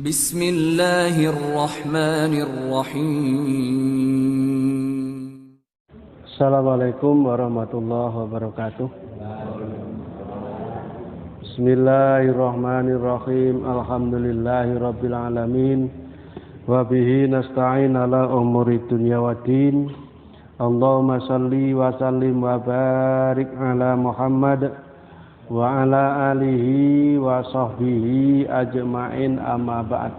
Bismillahirrahmanirrahim. Assalamualaikum warahmatullahi wabarakatuh. Bismillahirrahmanirrahim. Alhamdulillahirabbil alamin. Wa bihi nasta'in ala umuri dunya waddin. Allahumma shalli wa sallim wa barik ala Muhammad wa ala alihi wa sahbihi ajma'in, amma ba'd.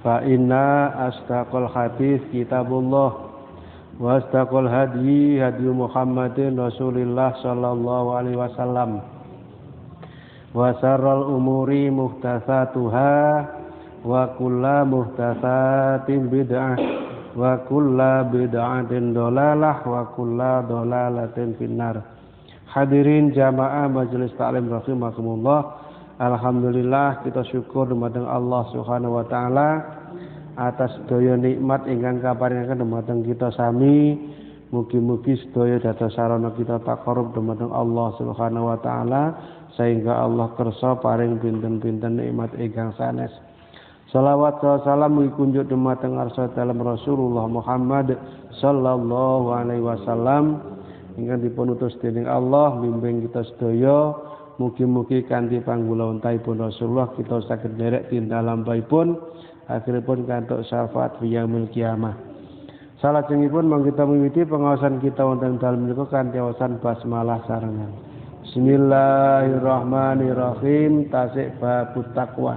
Fa inna astaqal hadits kitabullah wa astaqal hadi Muhammadin Rasulillah sallallahu alaihi wasallam, wa syarrul umuri muhdatsatuha wa kullu muhdatsatin bid'ah wa kullu bid'atin dhalalah wa kullu dhalalatin finnar. Hadirin jamaah majelis taklim rahimakumullah. Alhamdulillah, kita syukur dumateng Allah Subhanahu wa taala atas sedaya nikmat ingkang kaparingaken dumateng kita sami. Mugi-mugi sedaya dados sarana kita taqarrub dumateng Allah Subhanahu wa taala sehingga Allah kersa paring pinten-pinten nikmat ingkang sanes. Shalawat salam mugi kunjuk dumateng arsa dalam Rasulullah Muhammad sallallahu alaihi wasallam ingkang dipun utus dening Allah bimbing kita sedaya. Mugi-mugi kanthi panggulawantaipun Rasulullah kita saged nderek tindak lampahipun akhiripun kantuk syafaat fi yaumil kiamah. Salajengipun monggo kita miwiti pengawasan kita wonten dalem menika kanthi wawasan basmalah sarangan. Bismillahirrahmanirrahim. Tasik bab takwa.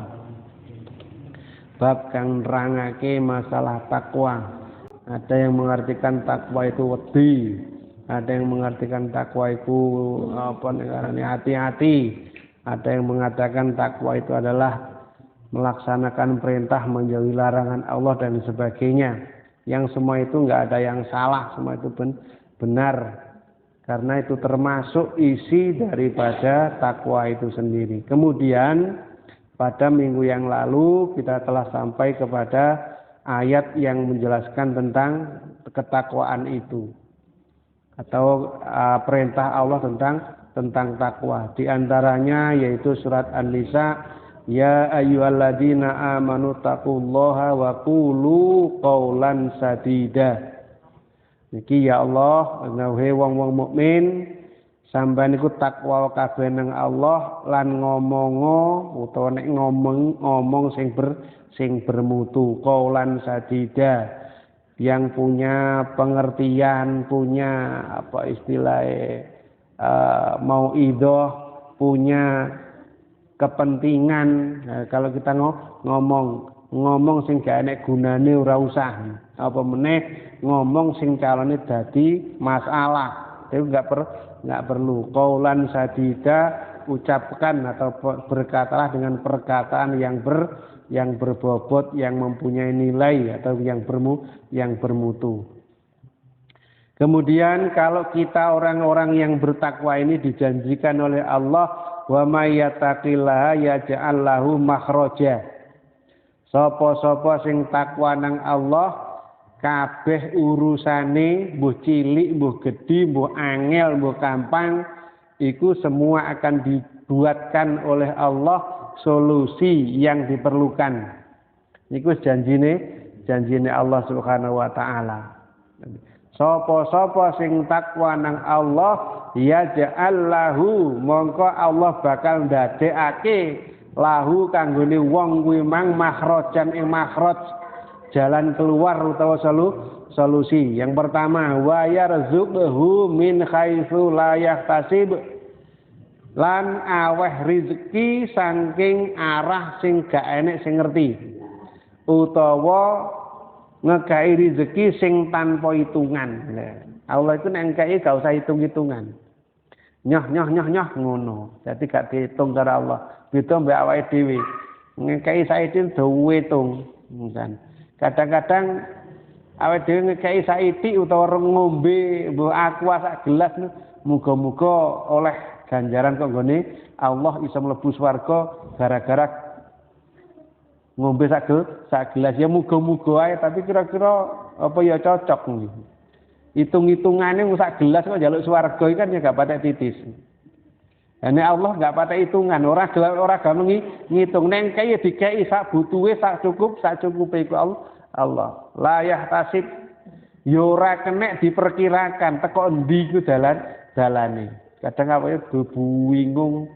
Bab kang nerangake masalah takwa. Ada yang mengartikan takwa itu wedi. Ada yang mengartikan takwa itu hati-hati. Ada yang mengatakan takwa itu adalah melaksanakan perintah, menjauhi larangan Allah dan sebagainya. Yang semua itu enggak ada yang salah, semua itu benar. Karena itu termasuk isi daripada takwa itu sendiri. Kemudian pada minggu yang lalu kita telah sampai kepada ayat yang menjelaskan tentang ketakwaan itu, atau perintah Allah tentang takwa. Di antaranya yaitu surat An-Nisa, ya ayyuhalladzina amanu taqullaha wa qulu qaulan sadida. Niki ya Allah, wahai wong-wong mukmin, sampeyan niku takwa kabeh nang Allah lan ngomongo utawa nek ngomong sing bermutu, qaulan sadida, yang punya pengertian, punya apa istilahnya mauidhah, punya kepentingan. Nah, kalau kita ngomong sing gak enek gunane ora usah. Apa meneh ngomong sing calone dadi masalah. Itu enggak perlu. Qaulan sadida, ucapkan atau berkatalah dengan perkataan yang berbobot, yang mempunyai nilai atau yang bermutu. Kemudian kalau kita orang-orang yang bertakwa ini dijanjikan oleh Allah, wa may yattaqillaha yaj'al lahu makhraja. Sapa-sapa sing takwa nang Allah, kabeh urusane mbuh cilik, mbuh gedhi, mbuh angel, mbuh gampang, iku semua akan dibuatkan oleh Allah solusi yang diperlukan. Niku janjine Allah Subhanahu wa taala. Sapa-sapa sing takwa nang Allah, ya ja'allahu, mongko Allah bakal ndadekake lahu kanggone wong kuwi mang makhrajan ing makhraj, jalan keluar utawa solusi. Yang pertama, wa yarzuqhu min haitsu la yahtasib, lan aweh rezeki saking arah sing gak enek sing ngerti, utawa ngekai rezeki sing tanpa hitungan. Allah itu nek ngkai gak usah hitung-hitungan. Nyoh ngono. Jadi gak dihitung karo Allah. Beda mbek awake dhewe. Ngkai saiki do hitung. Kadang-kadang awake dhewe ngkai saiki utawa ngombe mbok aqua sak gelas, muga-muga oleh ganjaran kok nggone Allah bisa mlebu swarga gara-gara ngombe sak gelas. Ya muga-muga ae, tapi kira-kira apa ya cocok nih. Hitung-hitungane sak gelas kok njaluk swarga iki kan ya gak patek titis. Ini Allah nggak pada hitungan, orang gampang ngitung. Neng kaya dikei sak butuhe sak cukupe iku Allah. Layah tasib yora kenek diperkirakan teko endi ku dalane. Kadang apa ya bingung.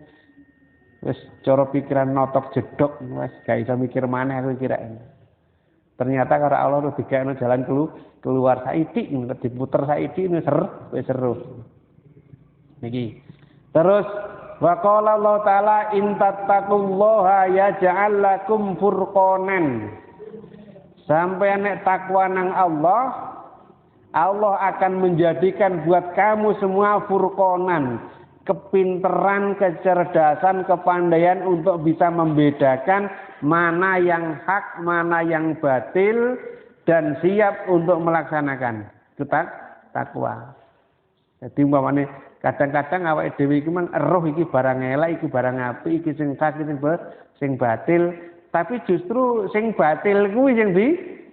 Wis cara pikiran notok jedok wis gak iso mikir maneh aku kira. Ternyata karena Allah udah dikene jalan keluar saiki diputer saiki wis seru. Niki. Terus wa qala Allah taala in tattaqullaha yaj'al lakum furqanan. Sampai nek takwa nang Allah akan menjadikan buat kamu semua furqanan, kepinteran, kecerdasan, kepandaian untuk bisa membedakan mana yang hak, mana yang batil dan siap untuk melaksanakan. Itu takwa. Jadi umpamane kadang-kadang awake dhewe iku men eruh iki barang elek, iki barang apik, iki sing hak, sing batil, tapi justru sing batil kuwi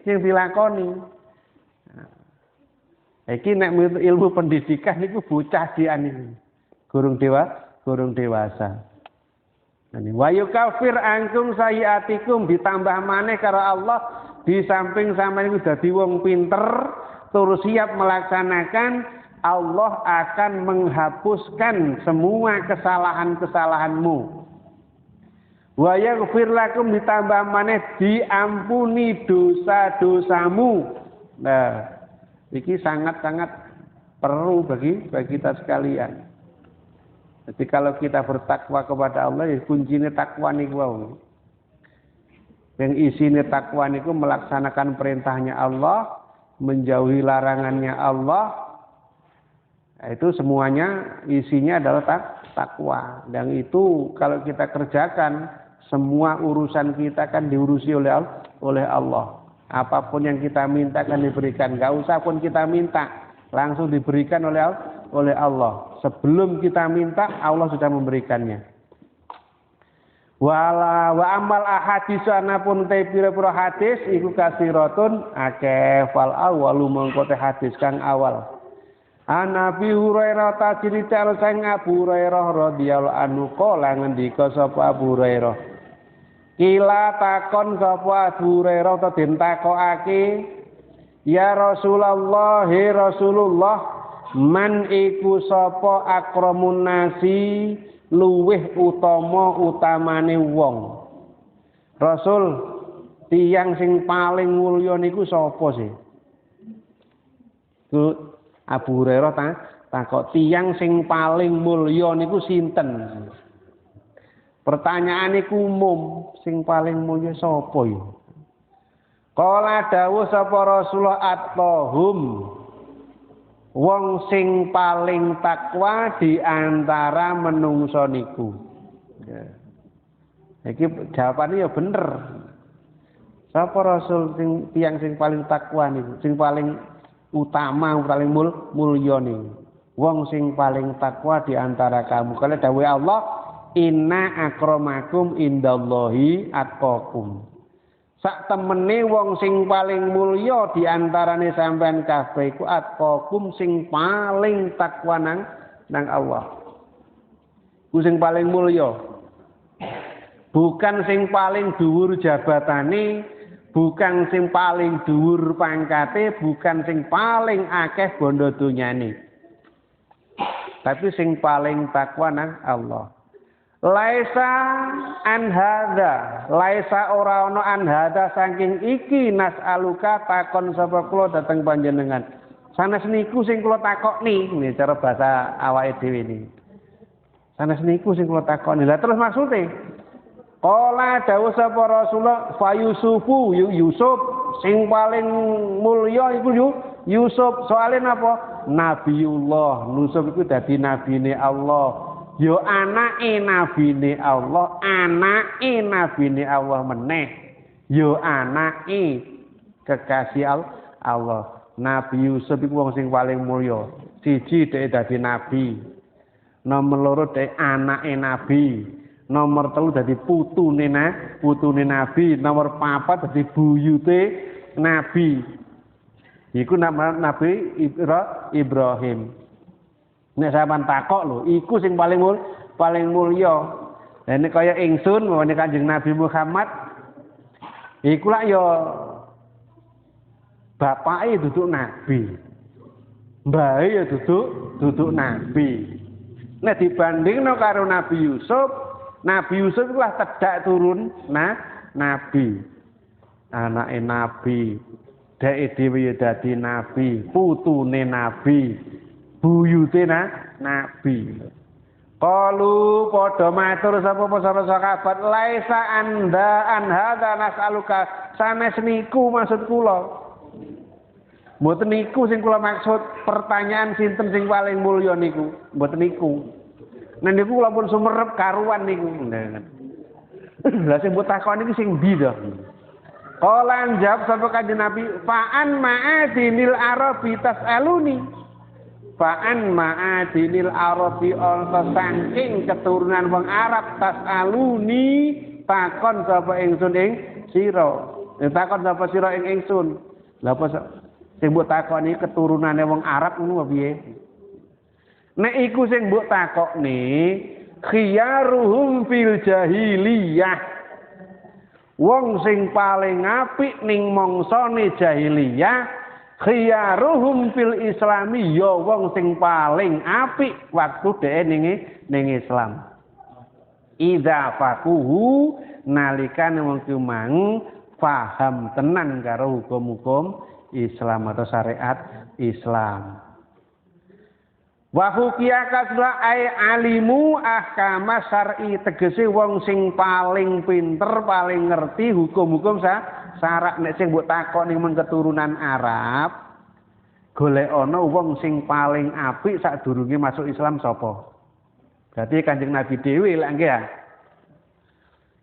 sing dilakoni. Iki nek ilmu pendidikan niku bocah dian iki. Gurung dewasa. Ini wa yukafir angkum sayiatikum ditambah maneh karo Allah di samping sampeyan iku dadi wong pinter tur siap melaksanakan, Allah akan menghapuskan semua kesalahan-kesalahanmu. Wa yaghfir lakum ditambah maneh diampuni dosa-dosamu. Nah, ini sangat-sangat perlu bagi kita sekalian. Jadi kalau kita bertakwa kepada Allah, ya kuncinya takwa niku wae. Yang isine takwa niku melaksanakan perintahnya Allah, menjauhi larangannya Allah. Nah, itu semuanya isinya adalah takwa. Dan itu kalau kita kerjakan, semua urusan kita kan diurusi oleh Allah. Apapun yang kita minta kan diberikan. Gak usah pun kita minta, langsung diberikan oleh Allah. Sebelum kita minta, Allah sudah memberikannya. Wa amal ahadis anapun te pira-pira hadis iku kasiratun akeh fal awalu mengko te hadis kang awal. An Abi Hurairah ta cerita sang Abu Hurairah radhiyallahu anhu kala ngendika sapa Abu Hurairah. Kila takon sapa Abu Hurairah ta den takokake, ya Rasulullah, he Rasulullah, man iku sapa akramun nasi luweh utamane wong. Rasul, tiyang sing paling mulya niku sapa sih? Abu Hurairah takok tiyang sing paling mulya niku sinten? Pertanyaan iku umum, sing paling mulya sapa ya? Kala dawuh sapa Rasulullah at-tahum, wong sing paling takwa di antara menungso niku. Ya. Iki jawabane ya bener. Sapa Rasul tiyang sing paling takwa niku, sing paling utama, paling mulya niku. Wong sing paling takwa di antara kamu. Kalau dawuh Allah, inna akramakum indallahi atqakum. Sak temene wong sing paling mulya di antarane sampean kabeh iku atqakum sing paling takwa nang Allah. Ku sing paling mulya. Bukan sing paling dhuwur jabatane, bukan sing paling dhuwur pangkate, bukan sing paling akeh bondo donyane. Tapi sing paling takwa nang Allah. Laisa anhada, laisa ora ana anhada saking iki nas'aluka takon sapa kula dhateng panjenengan. Sanes niku sing kula takokni, ini cara bahasa awake dhewe iki. Sanes niku sing kula takokni. Lah terus maksude qala dawuh sapa Rasulullah fa Yusufu Yusuf sing paling mulya iku Yusuf. Soale napa? Nabiullah. Yusuf iku dadi nabine Allah. Yo anake nabine Allah, anake nabine Allah meneh. Yo anake kekasih Allah. Nabi Yusuf iku wong sing paling mulya. Siji dhek dadi nabi. Nomor loro dhek anake nabi. Nomor telu dadi putune nabi. Nomor papat dadi buyute nabi. Iku nama Nabi Ibrahim. Nek sampean takok lho, iku sing paling paling mulya. Lah nek kaya ingsun ngene Kanjeng Nabi Muhammad iku lak ya bapake duduk nabi. Mbahe ya duduk nabi. Nek dibandingno karo Nabi Yusuf iku lah tedak turun nabi. Anake nabi, dheke dhewe ya dadi nabi, putune nabi, buyute nabi. Qalu padha matur sapa para sahabat laisa anda an hadza nas'aluka sanes niku maksud kula. Mboten niku sing kula maksud pertanyaan sinten sing paling mulya niku, mboten niku. Nek niku kula pun sumerep karuan niku. Lah sing mbok takon iki sing ndi to? Kala njawab sapa Kanjeng Nabi, fa'an ma'adinil arabi tas'aluni. Fa'an ma'adinil arabi onto saking keturunan wong Arab tas'aluni takon sapa ingsun ing sira. Takon sapa sira ing ingsun. Lha apa sing mbok takoni keturunane wong Arab ngono piye? Nek iku sing mbok takokne khiyaruhum fil jahiliyah. Wong sing paling apik ning mangsane jahiliyah khiyaruhum fil islami ya wong sing paling apik waktu dhek ning Islam. Idza faquhu nalikane wong kumang paham tenan karo hukum-hukum Islam atau syariat Islam. Wa hukiya kasra ai alimu ahkama syar'i tegese wong sing paling pinter paling ngerti hukum-hukum syarak. Nek sing mbok takoni men keturunan Arab golek ana wong sing paling apik sadurunge masuk Islam sapa? Berarti Kanjeng Nabi dhewe lak nggih ya.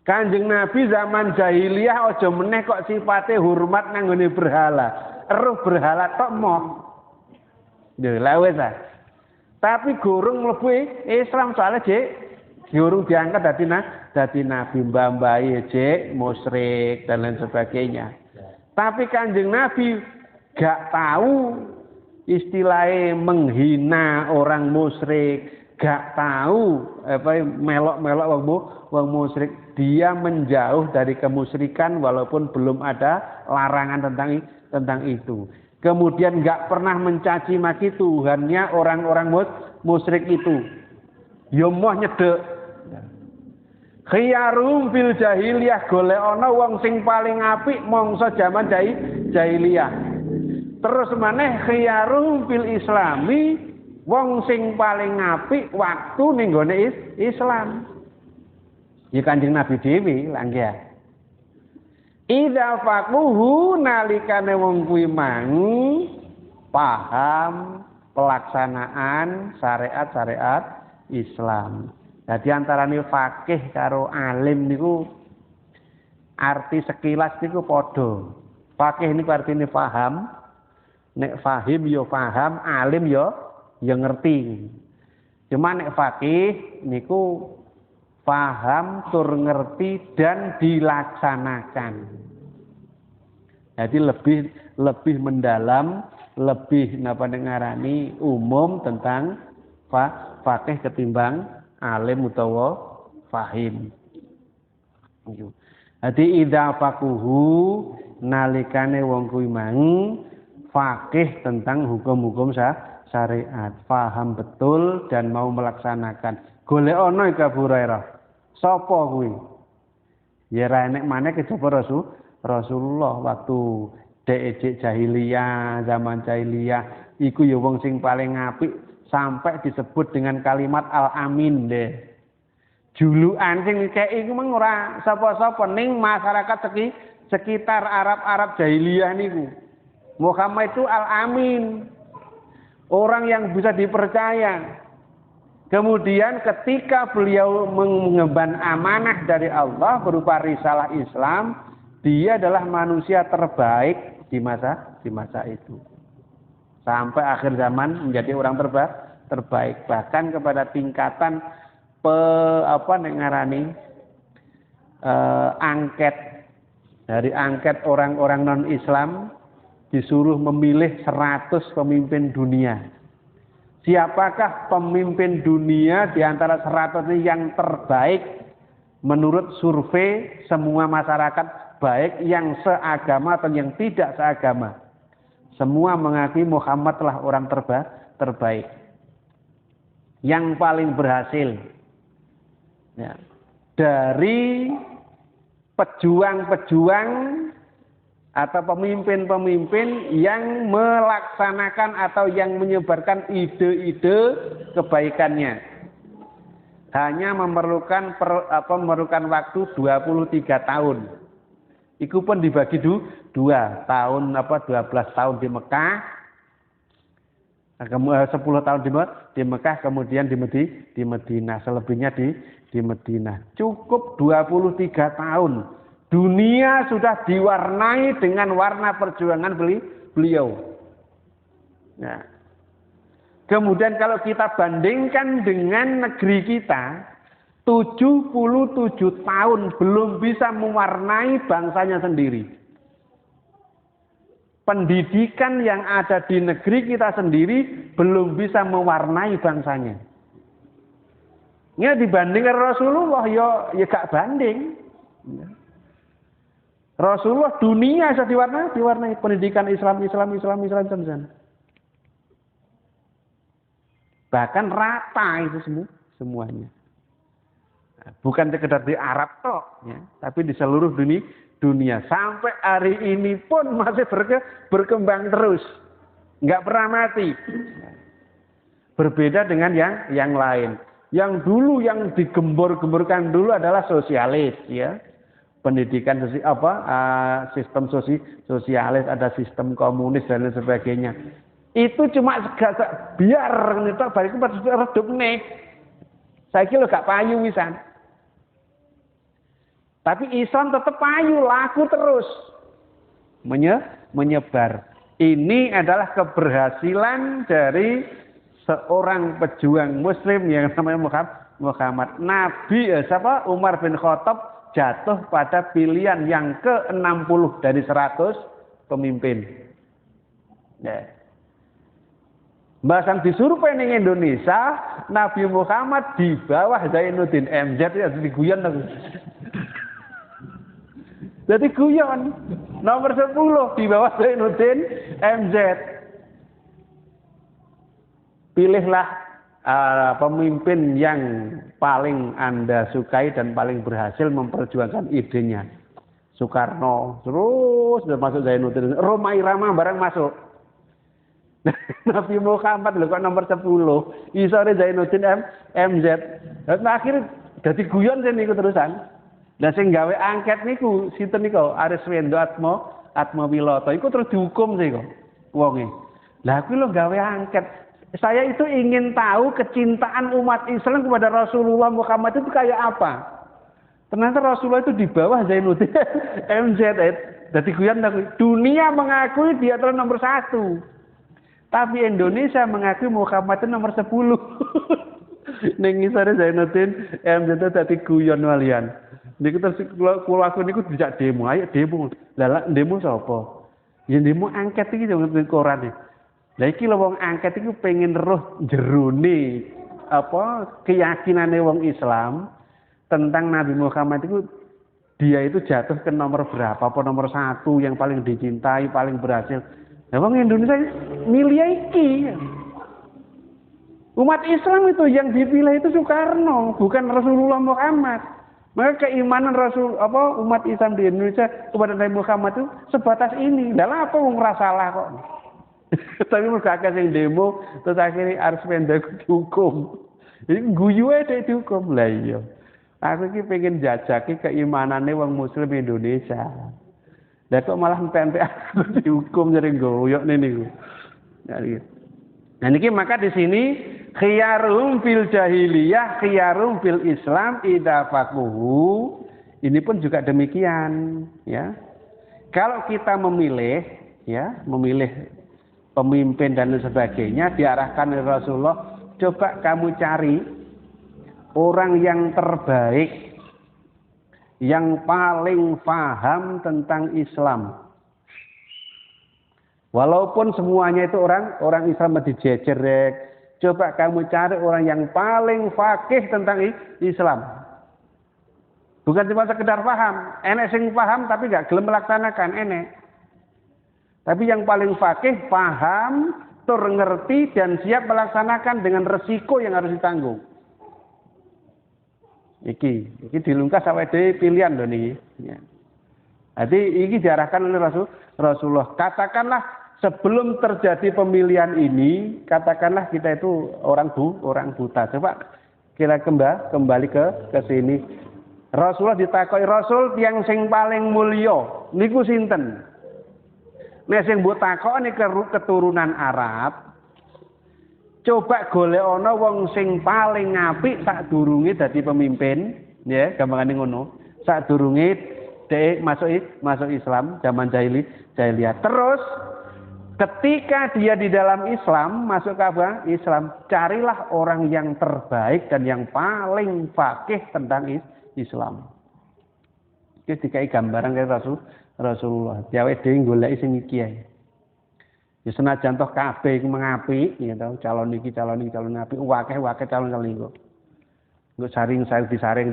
Kanjeng Nabi zaman jahiliyah aja meneh kok sifate hormat nang nggone berhala. Eruh berhala tok moh. Lho lha wis ah. Tapi gurung mlebu Islam soalnya gurung diangkat dadi nabi mbah-mbahe jek musyrik dan lain sebagainya. Tapi Kanjeng Nabi gak tahu istilahnya menghina orang musyrik, gak tahu apa melok-melok wong musyrik. Dia menjauh dari kemusyrikan walaupun belum ada larangan tentang itu. Kemudian enggak pernah mencaci maki Tuhannya orang-orang musyrik itu. Ya moh nyedek. Khiyarum fil jahiliyah golek ana wong sing paling apik mangsa jaman jahiliyah. Terus maneh khiyarum fil islami wong sing paling apik waktu ning gone Islam. Ya Kanjeng Nabi dhewe lha nggih. Idza faquhu nalikane wong kuwi mang paham pelaksanaan syariat-syariat Islam. Jadi antarane fakih karo alim niku arti sekilas niku padha. Fakih niku artine paham, nek fahim ya paham, alim ya ngerti. Cuma nek fakih niku paham, tur ngerti dan dilaksanakan. Jadi lebih mendalam, lebih napa ngarani umum tentang fakih ketimbang alim utawa fahim. Jadi idza faquhu nalikane wong kuwi mang fakih tentang hukum-hukum syariat, paham betul dan mau melaksanakan. Golek ana iki Abu Hurairah. Sapa kuwi? Ya ra enek maneh kejaba Rasulullah waktu dhek jahiliyah, zaman jahiliyah iku ya wong sing paling apik sampai disebut dengan kalimat Al-Amin deh. Julukan sing kei iku mung ora sapa-sapa ning masyarakat sekitar Arab jahiliyah niku. Muhammad itu Al-Amin. Orang yang bisa dipercaya. Kemudian ketika beliau mengemban amanah dari Allah berupa risalah Islam, dia adalah manusia terbaik di masa itu. Sampai akhir zaman menjadi orang terbaik. Bahkan kepada tingkatan angket. Dari angket orang-orang non-Islam disuruh memilih 100 pemimpin dunia. Siapakah pemimpin dunia di antara 100 ini yang terbaik menurut survei semua masyarakat, baik yang seagama atau yang tidak seagama? Semua mengakui Muhammad telah orang terbaik. Yang paling berhasil. Ya. Dari pejuang-pejuang atau pemimpin-pemimpin yang melaksanakan atau yang menyebarkan ide-ide kebaikannya. Hanya memerlukan waktu 23 tahun. Itu pun dibagi 2 tahun 12 tahun di Mekah, 10 tahun di Mekah, kemudian di Madinah, selebihnya di Madinah. Cukup 23 tahun. Dunia sudah diwarnai dengan warna perjuangan beliau. Nah, kemudian kalau kita bandingkan dengan negeri kita, 77 tahun belum bisa mewarnai bangsanya sendiri. Pendidikan yang ada di negeri kita sendiri belum bisa mewarnai bangsanya. Ini dibandingkan Rasulullah ya gak banding. Rasulullah dunia sudah diwarnai pendidikan Islam di sana. Bahkan rata itu semuanya. Bukan sekedar di Arab toh, ya, tapi di seluruh dunia. Sampai hari ini pun masih berkembang terus, nggak pernah mati. Berbeda dengan yang lain. Yang dulu yang digembor-gemborkan dulu adalah sosialis, ya. Pendidikan sistem sosialis, ada sistem komunis dan lain sebagainya. Itu cuma biar itu bariku redup nih. Saya kira gak payu wisan. Tapi Islam tetap payu, laku terus menyebar. Ini adalah keberhasilan dari seorang pejuang Muslim yang namanya Muhammad. Nabi Umar bin Khattab jatuh pada pilihan yang ke-60 dari 100 pemimpin. Ya. Bahkan disurvei di Indonesia, Nabi Muhammad di bawah Zainuddin MZ, ya jadi guyon. Jadi guyon. Nomor 10 di bawah Zainuddin MZ. Pilihlah pemimpin yang paling Anda sukai dan paling berhasil memperjuangkan idenya. Soekarno, terus sudah masuk Zainuddin, Rhoma Irama bareng masuk. Nabi Muhammad lho kok nomor 10. Isore Zainuddin MZ. Nah, akhirnya dadi guyon sing niku terusan. Lah sing gawe angket niku sinten niku? Ariswendo Atmawiloto. Iku terus dihukum sih kok wonge. Lah aku lho gawe angket. Saya itu ingin tahu kecintaan umat Islam kepada Rasulullah Muhammad itu kayak apa. Ternyata Rasulullah itu di bawah Zainuddin MZ. Jadi guyon dunia mengakui dia adalah nomor 1. Tapi Indonesia mengakui Muhammad itu nomor 10. Ning ngisore Zainuddin MZ itu dadi guyon walian. Niku terus kula aku niku dijak demo, ayo demo. Lah demo sapa? Ya demo angket iki nang koran iki. Lah iki lho wong angket iku pengen roh jerone keyakinane wong Islam tentang Nabi Muhammad itu dia itu jatuh ke nomor berapa, apa nomor 1 yang paling dicintai, paling berhasil. Nah, wong Indonesia milih iki. Umat Islam itu yang dipilih itu Soekarno, bukan Rasulullah Muhammad. Maka keimanan umat Islam di Indonesia kepada Nabi Muhammad itu sebatas ini. Lah apa wong ora salah kok. Tapi mereka akeh sing demo terus akhirnya Arswendo dihukum. Iki guyu ae dihukum. Lah iya. Aku iki pengen jajaki keimanane wong muslim Indonesia. Lah kok malah pempek aku dihukum jadi goyok niku. Nah niki maka di sini khiyarum fil jahiliyah, khiyarum fil Islam idza faqahu. Ini pun juga demikian, ya. Kalau kita memilih pemimpin dan sebagainya diarahkan oleh Rasulullah, coba kamu cari orang yang terbaik, yang paling paham tentang Islam. Walaupun semuanya itu orang Islam dijejer, Coba kamu cari orang yang paling fakih tentang Islam. Bukan cuma sekedar paham. Enek sing paham tapi gak gelem melaksanakan, enek. Tapi yang paling fakih, paham, tur ngerti dan siap melaksanakan dengan resiko yang harus ditanggung. Iki dilungkas sampai di pilihan loh nih. Ya. Jadi ini diarahkan oleh Rasulullah. Katakanlah sebelum terjadi pemilihan ini, katakanlah kita itu orang buta. Coba kita kembali ke sini. Rasulullah ditakoi, Rasul yang sing paling mulya niku sinten? Nek sing mbok takoni keturunan Arab, coba golek ana wong sing paling apik sadurunge dadi pemimpin, ya, gampangane ngono. Sadurunge dhek masuk Islam zaman jahiliyah. Terus ketika dia di dalam Islam, masuk ke Islam, carilah orang yang terbaik dan yang paling fakih tentang Islam. Iki dikai gambaran kaya Rasulullah. Diawe dhewe goleki sing iki ae. Ya senajan toh kabeh iku mengapik, ya toh, calon iki apik, akeh calon iku. Engko disaring,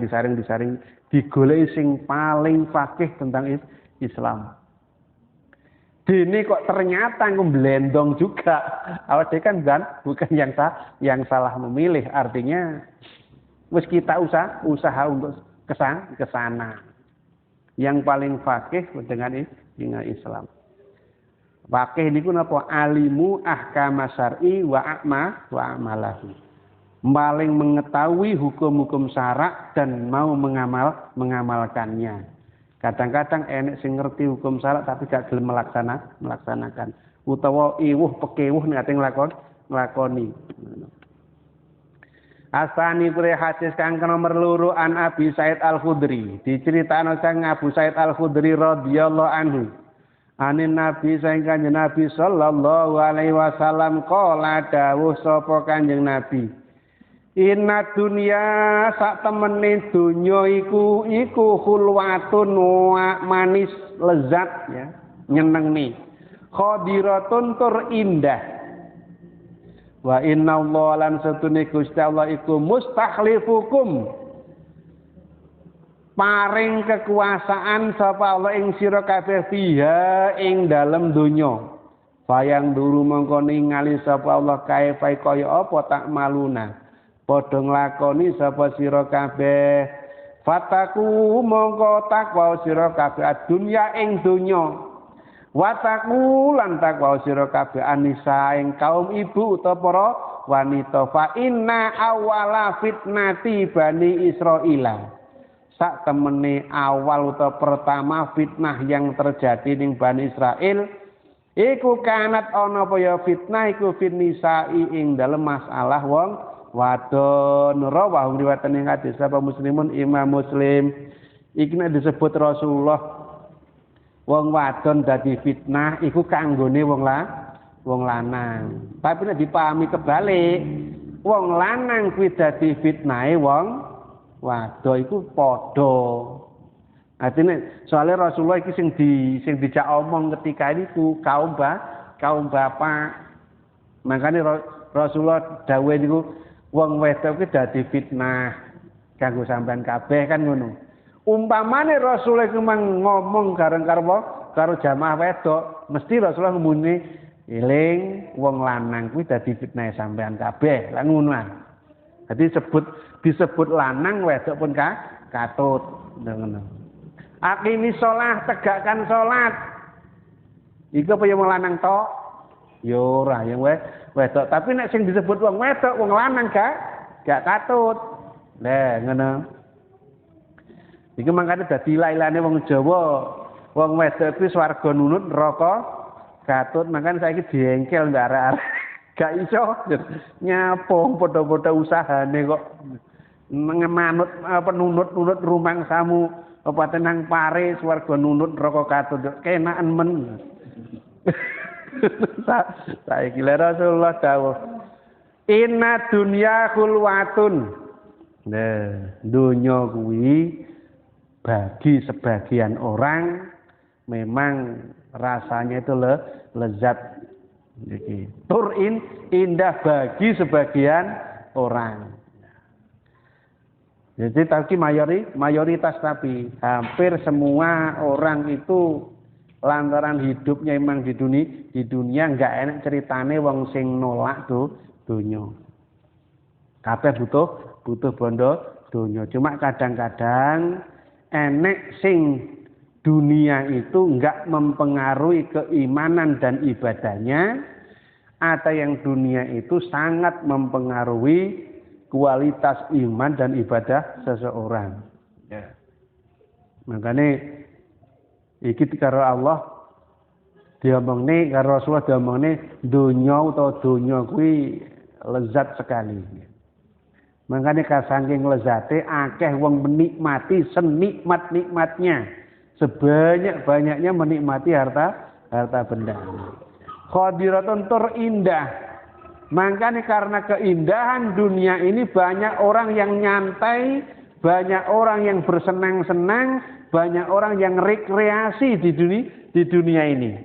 digoleki sing paling fakih tentang Islam. Dene kok ternyata ngemblendong juga. Awake kan bukan yang salah memilih, artinya wis kita usaha untuk kesana. Yang paling fakih dengan Islam. Fakih niku napa? Alimu ahkama syar'i wa amalahu. Paling mengetahui hukum-hukum syarak dan mau mengamalkannya. Kadang-kadang enek sing ngerti hukum syarak tapi gak gelem melaksanakan. Utawa iwuh pekewuh nek nglakoni. Asani kure hadis kang nomor 2 an Abi Said Al-Khudri. Diceritakno sang Abu Said Al-Khudri radhiyallahu anhu. Anin Nabi saing Kanjeng Nabi sallallahu alaihi wasallam qala dawuh sapa Kanjeng Nabi. Inna dunya sak temene donya iku khulwatun wa manis lezat ya, nyenengni. Khadiratun tur indah. Wa inna Allah lan satune Gusti Allah iku mustakhlifukum. Paring kekuasaan sapa Allah ing sira kabeh fiha ing dalem donya. Bayang dulu mongko ningali sapa Allah kae kaya apa tak maluna. Padha nglakoni sapa sira kabeh. Fataku mongko takwa sira kabeh dunya ing donya. Wataku lan takwa sira kabeh anisa ing kaum ibu utawa para wanita. Fa inna awala fitnati bani Israila. Sak temene awal utawa pertama fitnah yang terjadi ning Bani Israel iku kanat ana apa ya fitnah iku finnisai ing dalem masalah wong wadon rawuh riwayatan ing hadis sapa muslimun Imam Muslim iki nek disebut Rasulullah wong wadon dadi fitnah iku kanggone wong lanang tapi nek dipahami kebalik wong lanang kuwi dadi fitnahe wong waduh iku padha. Artinya soalnya Rasulullah iki sing dijak omong ketika itu kaum bapak. Makanya Rasulullah dawuh niku wong wedok iki dadi fitnah kanggo sampean kabeh kan ngono. Umpamane Rasulullah iku ngomong karo jamaah wedok, mesti Rasulullah ngomongne eling wong lanang kuwi dadi fitnah sampean kabeh. Lah ngono ah. Jadi disebut lanang wedok pun katut ngono. Aqimi shalah tegakkan salat. Iku apa yang lanang tok? Ya ora yang wedok. Tapi nek sing disebut wong wedok wong lanang gak katut. Lah ngono. Iku mangkane dadi lailane wong Jawa. Wong wedok kuwi swarga nunut neraka katut. Mangkane saiki diengkel ndak arek-arek. Gak iso nyapong padha-padha usahane kok manut apa nunut rumangsamu apa tenang pare swarga nunut neraka katut kenaken men. Saiki Rasulullah dawuh inna dunya khulwatun. Nah, dunya kuwi bagi sebagian orang memang rasanya itu lezat Turin indah bagi sebagian orang. Jadi tapi mayoritas tapi hampir semua orang itu lantaran hidupnya emang di dunia nggak enak ceritane wong sing nolak donya. Kabeh butuh bondo donya. Cuma kadang-kadang enek sing dunia itu nggak mempengaruhi keimanan dan ibadahnya, ada yang dunia itu sangat mempengaruhi kualitas iman dan ibadah seseorang. Ya. Makanya iki karo Allah diomongne karo Rasulullah diomongne dunya utawa donya kuwi lezat sekali. Makanya saking lezate akeh wong menikmati senikmat-nikmatnya, sebanyak-banyaknya menikmati harta benda. Khadiratun tur indah. Makanya karena keindahan dunia ini banyak orang yang nyantai, banyak orang yang bersenang-senang, banyak orang yang rekreasi di dunia ini.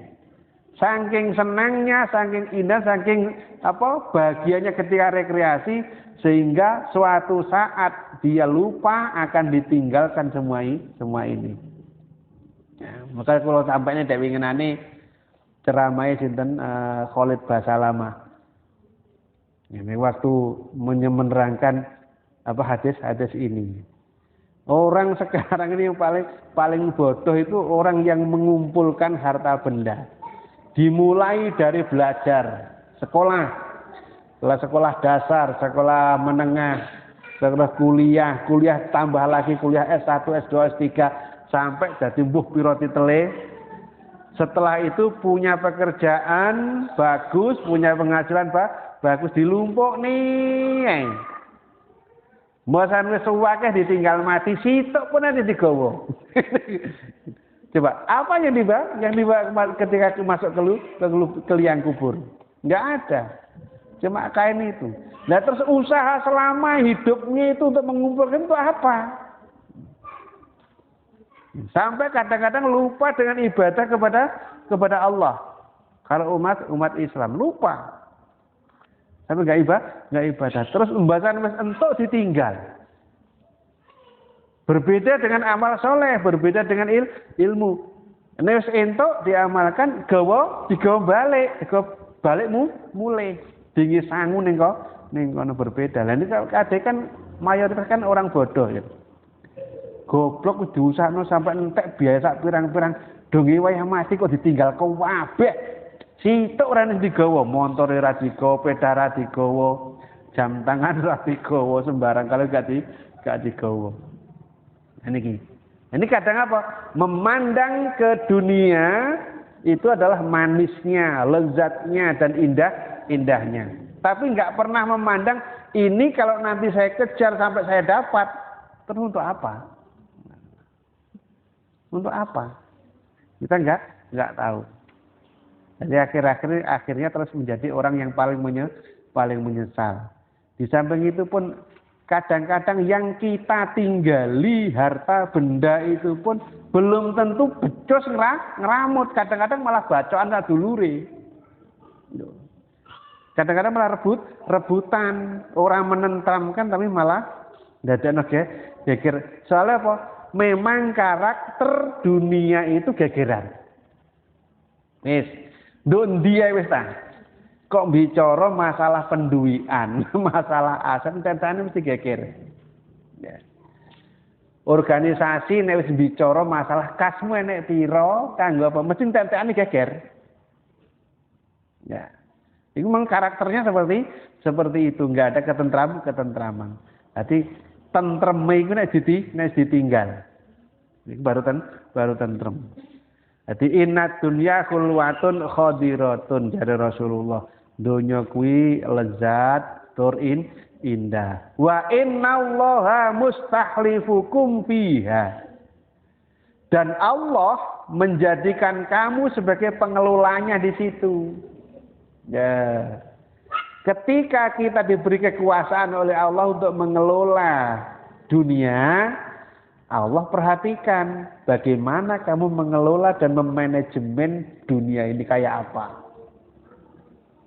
Saking senangnya, saking indah, saking bahagianya ketika rekreasi, sehingga suatu saat dia lupa akan ditinggalkan semua ini. Ya, maka kalau sampainya Dewi Ngenani ceramai sinten Khalid Basalamah. Ini waktu menerangkan hadis ini. Orang sekarang ini yang paling bodoh itu orang yang mengumpulkan harta benda. Dimulai dari belajar, sekolah dasar, sekolah menengah, sekolah kuliah tambah lagi kuliah S1, S2, S3 sampai jadi mbuh pira titele. Setelah itu punya pekerjaan bagus, punya penghasilan bagus, dilumpuk nih. Mbosan wis suwakeh ditinggal mati, sitok pun ada digawa. Coba, apa yang dibawa ketika masuk ke liang kubur? Enggak ada. Cuma kain itu. Nah, terus usaha selama hidupnya itu untuk mengumpulkan itu apa? Sampai kadang-kadang lupa dengan ibadah kepada Allah. Kalau umat Islam lupa. Tapi enggak ibadah. Terus pembahasan wis entuk ditinggal. Berbeda dengan amal soleh, berbeda dengan ilmu. Nek wis entuk diamalkan digawa balik mulai. Dingi sangu ning kono berbeda. Lah ini kadang kan mayoritas kan orang bodoh ya. Goblok diusahno sampai entek biasa pirang-pirang donge wayah mati kok ditinggal kabeh. Sitok ora digawa, montore ra digawa, sepeda ra digawa, jam tangan ra digawa, sembarang kalau gak digawa. Ini kadang apa? Memandang ke dunia itu adalah manisnya, lezatnya dan indahnya. Tapi nggak pernah memandang ini kalau nanti saya kejar sampai saya dapat, terus untuk apa? Untuk apa? Kita nggak tahu. Jadi akhirnya terus menjadi orang yang paling menyesal. Di samping itu pun kadang-kadang yang kita tinggali harta benda itu pun belum tentu becus ngeramut. Kadang-kadang malah bacaan sadulure. Kadang-kadang malah rebutan, orang menentramkan tapi malah dadakno geger. Soalnya apa? Memang karakter dunia itu gegeran. Wis, nduk dia wis ta. Kok bicara masalah penduwian, masalah aset tentane mesti geger. Ya. Organisasi nek wis bicara masalah kasmu enek pira, kanggo apa mesti tentekane geger. Ya. Itu memang karakternya seperti itu, enggak ada ketentraman. Jadi tentreme iku nek ditinggal. Iki baru tentrem. Jadi inna dunya khulwatun khadiratun dari Rasulullah. Dunya kuwi lezat, tur indah. Wa innallaha mustahlifukum fiha. Dan Allah menjadikan kamu sebagai pengelolanya di situ. Ya. Ketika kita diberi kekuasaan oleh Allah untuk mengelola dunia, Allah perhatikan bagaimana kamu mengelola dan memanajemen dunia ini kayak apa.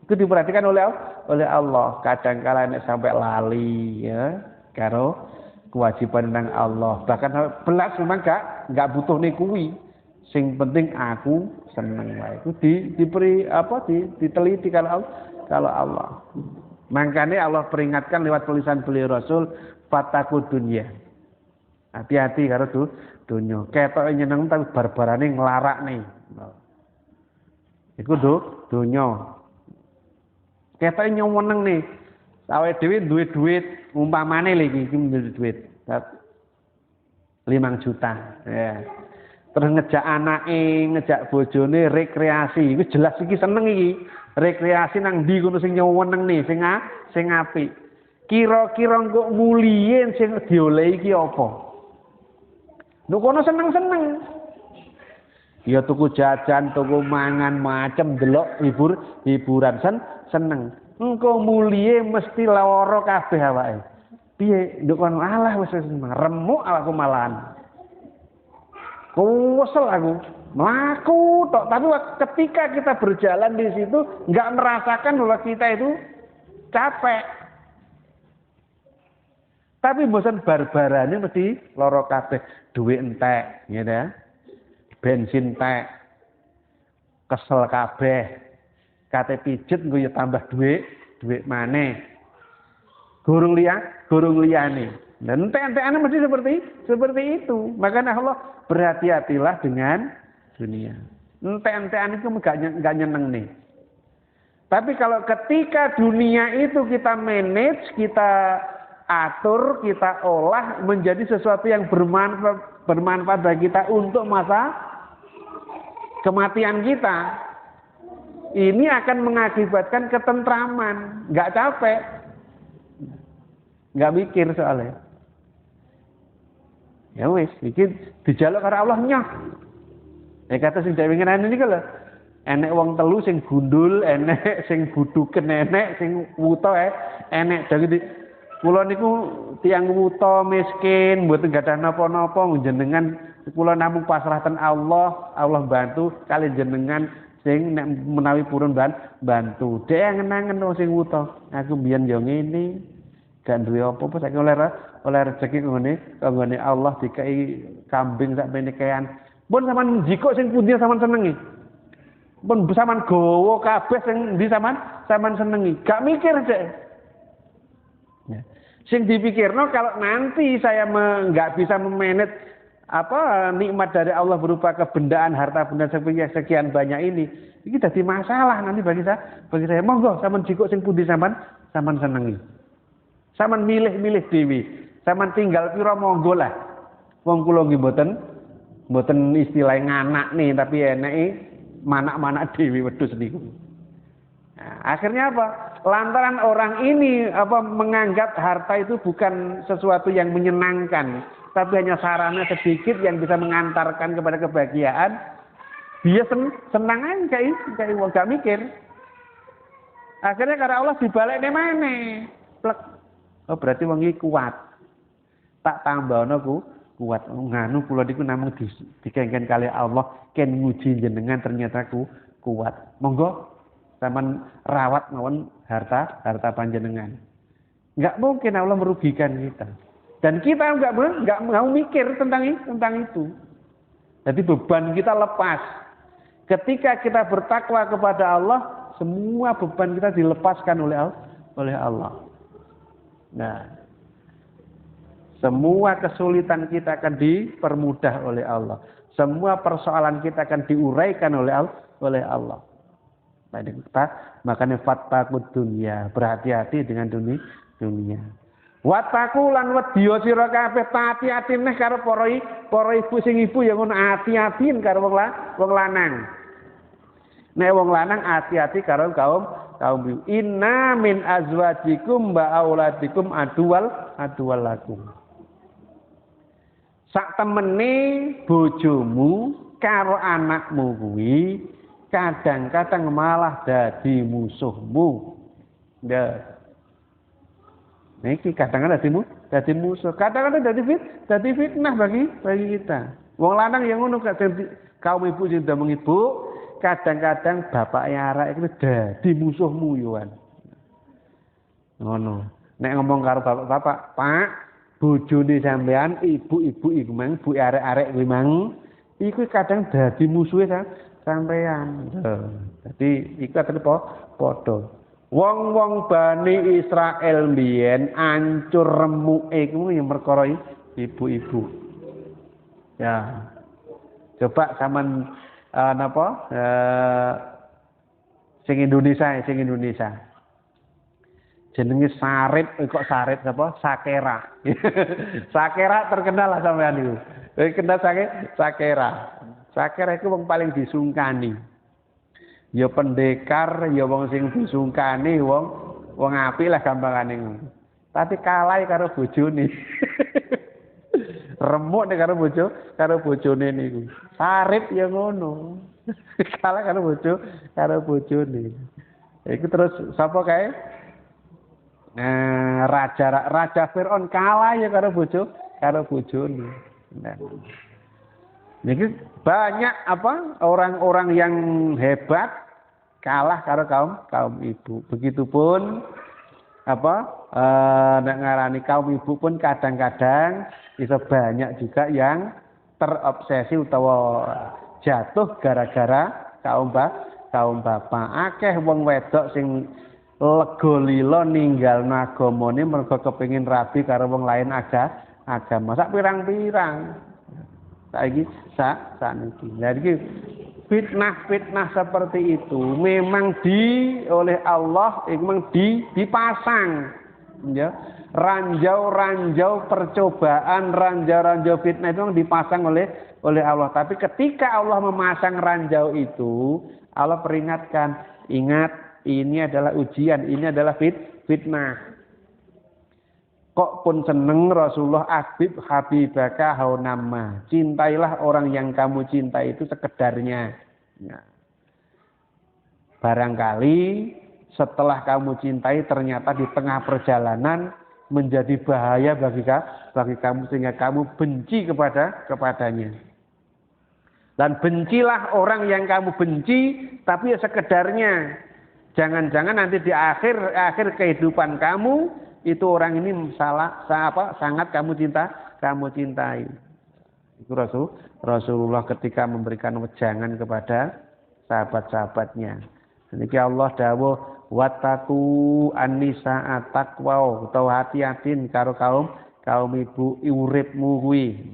Itu diperhatikan oleh Allah. Kadang kala nek sampai lali ya karo kewajiban nang Allah. Bahkan belas memang enggak butuh nih kuwi. Sing penting aku seneng wae. Itu diberi diteliti kalau Allah. Makanya Allah peringatkan lewat tulisan beliau Rasul, fataku dunya. Hati-hati karo dunya. Ketoke nyeneng tapi barbarane nglarak nih. Iku dunya. Ketoke nyeneng nih. Awake dhewe duwe duit, umpamane lho iki duwe duit. 5 juta. Ya. Terus ngejak anake, ngejak bojone rekreasi. Iku jelas iki seneng iki. Rekreasi nang ndi kono sing nyeneng nih, sing apik. Kira-kira kok muliye sing diolehi iki apa? Lho kono seneng-seneng. Ya tuku jajan, tuku mangan macem delok hiburan seneng. Engko muliye mesti lara kabeh awake. Piye? Nduk kono alah wis remuk awakku malahan. Kesel aku. Melaku tok, tapi ketika kita berjalan di situ enggak merasakan bahwa kita itu capek. Tapi bosan barbarane mesti lara kabeh, duit entek, ya dah. Bensin entek. Kesel kabeh. Kate pijet engko ya tambah duit maneh. Gurung liyane. Dan entek-entekane mesti seperti itu. Makanya Allah berhati-hatilah dengan dunia. Entek-entekan itu enggak nyeneng nih. Tapi kalau ketika dunia itu kita manage, kita atur, kita olah menjadi sesuatu yang bermanfaat bagi kita untuk masa kematian kita, ini akan mengakibatkan ketentraman, enggak capek, enggak mikir soalnya. Ya wis, iki dijaluk karo Allah nyah. Kata sing dhewe ngene iki lho. Enek wong telu sing gundul, enek sing buduken, enek sing wuta enek. Dadi kula niku tiyang wuta miskin, mboten gadah napa-napa njenengan kula namung pasrahken Allah, Allah bantu kali jenengan sing nek menawi purun bantu. Dhek ngenangen wong sing wuta. Aku mbiyen yo ngene. Gak duwe apa-apa saiki oleh rezeki kanggone Allah dikai kambing sak penikean. Pun sampean jiko sing pundi sampean senengi. Pun sampean gowo kabeh sing ndi sampean senengi. Gak mikir dek. Ya. Sing dipikirno kalau nanti saya enggak bisa memanage nikmat dari Allah berupa kebendaan harta benda sekian banyak ini dadi masalah nanti bagi saya. Monggo sampean jiko sing pundi sampean senengi. Sampeyan milih-milih dewi. Sampeyan tinggal pira monggo lah. Wong kula nggih mboten istilah nganak nih, tapi eneke manak-manak dewi wedhus niku. Nah, akhirnya apa? Lantaran orang ini menganggap harta itu bukan sesuatu yang menyenangkan, tapi hanya sarana sedikit yang bisa mengantarkan kepada kebahagiaan. Dia senang aja kayak wong gak mikir. Akhirnya karena Allah dibalekne maneh. Plek. Oh berarti wong iki kuat. Tak tambahno kuat. Nganu kula niku namung dikengken kali Allah ken nguji jenengan ternyata kuat. Monggo sampean rawat mawon harta panjenengan. Enggak mungkin Allah merugikan kita. Dan kita enggak mau mikir tentang itu. Jadi beban kita lepas. Ketika kita bertakwa kepada Allah, semua beban kita dilepaskan oleh Allah. Nah, semua kesulitan kita akan dipermudah oleh Allah. Semua persoalan kita akan diuraikan oleh Allah. Makanya fattaqud dunya, berhati-hati dengan dunia. Wattaqu lan wedya sira kabeh hati-hati neh karo para ibu sing ibu ya ngono hati-hatin karo wong lanang. Nek wong lanang hati-hati karo kaum ibu. Inna min azwajikum wa auladikum aduwal lakum. Sak temene bojomu karo anakmu kuwi kadang-kadang malah dadi musuhmu. Niki kadang-kadang dadi musuh, kadang-kadang dadi fitnah bagi kita. Wong lanang yang ngono kaum ibu sing ndamung ibu kadang-kadang bapaknya arek iku dadi musuhmu yo kan. Ngono. Nek ngomong karo bapak-bapak, Pak, bojone sampean, ibu-ibu iku mang, bu arek-arek kuwi mang, iku kadang dadi musuhe sampean. Dadi iku adalah padha. Wong-wong Bani Israel mbiyen ancur remuke iku ya perkara ibu-ibu. Ya. Coba sampean sing Indonesia. Jenenge Sarit, kok Sarit apa? Sakera. Sakera terkenal lah sampean niku. Kenal Sakera. Sakera iku wong paling disungkani. Ya pendekar, ya wong sing disungkani, wong apik lah gampangane ngono. Tapi kalah karo bojone. Remuk nek karo bojone niku. Sarit ya ngono. Kalah karo bojone. Iku terus sapa kae? Raja Firaun kalah ya karo bojone. Niki banyak orang-orang yang hebat kalah karo kaum ibu. Begitupun nek ngarani kaum ibu pun kadang-kadang bisa banyak juga yang terobsesi utawa jatuh gara-gara kaum bapak. Akeh wong wedok sing lega lila ninggalno agamane mergo kepengin rabi karo wong lain agama. Sak pirang-pirang. Saiki sakniki. Lah iki fitnah-fitnah seperti itu memang oleh Allah memang dipasang ya. Ranjau-ranjau percobaan, ranjau-ranjau fitnah itu memang dipasang oleh Allah. Tapi ketika Allah memasang ranjau itu, Allah peringatkan, ingat ini adalah ujian, ini adalah fitnah. Kok pun seneng Rasulullah habibaka haunamma. Cintailah orang yang kamu cintai itu sekedarnya. Nah, barangkali setelah kamu cintai ternyata di tengah perjalanan menjadi bahaya bagi kamu sehingga kamu benci kepadanya. Dan bencilah orang yang kamu benci tapi ya sekedarnya. Jangan-jangan nanti di akhir kehidupan kamu itu orang ini sangat kamu cintai. Itu Rasulullah ketika memberikan wejangan kepada sahabat-sahabatnya. Niki Allah dawuh wattaqu an-nisaa taqwa utawa hati-hatin karo kaum ibu uripmu kuwi.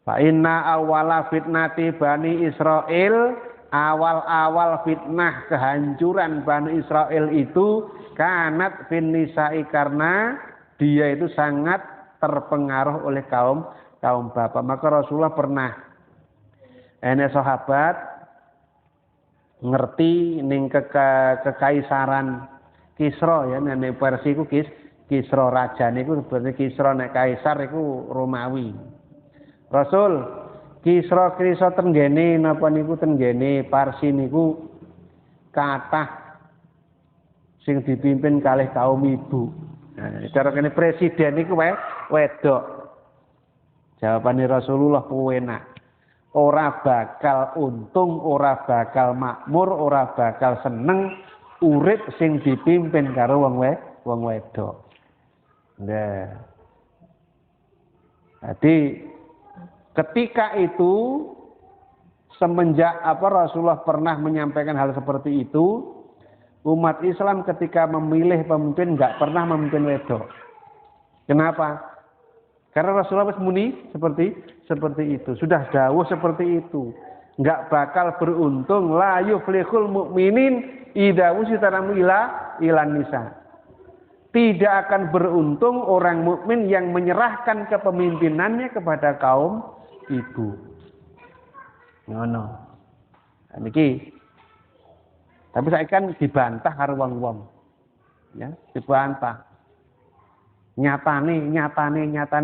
Fa inna awwala fitnati Bani Israil, awal-awal fitnah kehancuran Bani Israel itu kanat fin nisa'i karena dia itu sangat terpengaruh oleh kaum bapak. Maka Rasulullah pernah sahabat ngerti ning kekaisaran Kisra ya nek Persia iku Kisra rajane iku berarti Kisra nek kaisar iku Romawi. Rasul Kisra tenggene napa niku tenggene Parsi niku kathah sing dipimpin kalih kaum ibu. Nah, cara kene presiden niku wedok. Jawabane Rasulullah enak. Ora bakal untung, ora bakal makmur, ora bakal seneng urip sing dipimpin karo wong wedok. Nah. Jadi ketika itu semenjak Rasulullah pernah menyampaikan hal seperti itu, umat Islam ketika memilih pemimpin nggak pernah memimpin wedok. Kenapa? Karena Rasulullah muni seperti itu. Sudah dawuh seperti itu. Nggak bakal beruntung la yuflihul mukminin idza wusitanamu ilan nisa. Tidak akan beruntung orang mukmin yang menyerahkan kepemimpinannya kepada kaum ibu. Ngono. Niki tapi saya kan dibantah karo wong-wong. Ya, dibantah. Nyatane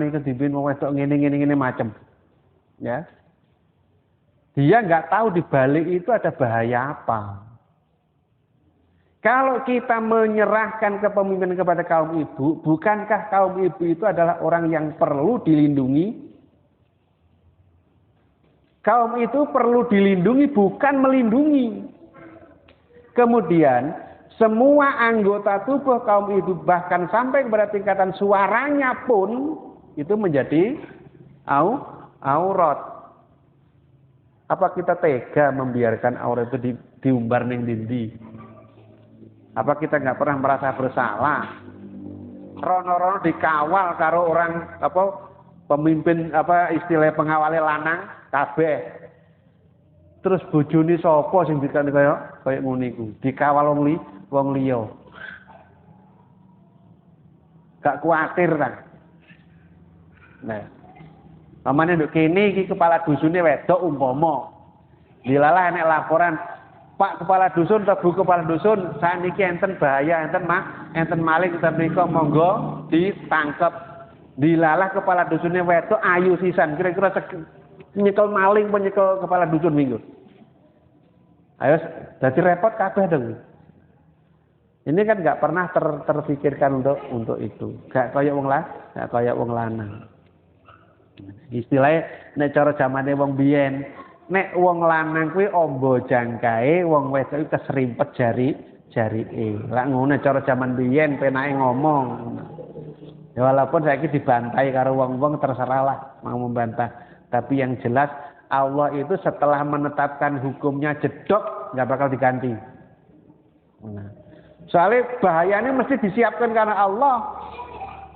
itu dipimpin wong wedok ngene macem. Ya. Dia enggak tahu di balik itu ada bahaya apa. Kalau kita menyerahkan kepemimpinan kepada kaum ibu, bukankah kaum ibu itu adalah orang yang perlu dilindungi? Kaum itu perlu dilindungi bukan melindungi. Kemudian semua anggota tubuh kaum itu bahkan sampai kepada tingkatan suaranya pun itu menjadi aurat. Apa kita tega membiarkan aurat itu diumbar ning dindi? Apa kita nggak pernah merasa bersalah? Rono-rono dikawal karo orang pemimpin istilah pengawale lanang kabeh. Terus bojone sapa sing dikane kaya ngono iku? Dikawal wong liya. Gak kuatir ta. Nah, pamane nduk kene iki kepala dusune wedok umpama. Dilalah enek laporan, Pak kepala dusun atau Bu kepala dusun, saniki enten bahaya, enten maling enten mriko monggo ditangkep. Dilalah kepala dusunnya wedok ayu sisan, kira-kira nyekel maling penyekel kepala dusun minggu. Ayo dadi repot kabeh dong. Ini kan nggak pernah terpikirkan untuk itu. Gak kaya wong lanang. Istilahnya nek cara zamane wong biyen, nek wong lanang kuwi ombo jangkae, wong wedok iku keserimpet jarike. Lah ngono cara zaman biyen penake ngomong. Ya walaupun saiki dibantai karo wong-wong terserah lah mau membantah. Tapi yang jelas Allah itu setelah menetapkan hukumnya jedok nggak bakal diganti. Nah, soalnya bahayanya mesti disiapkan karena Allah.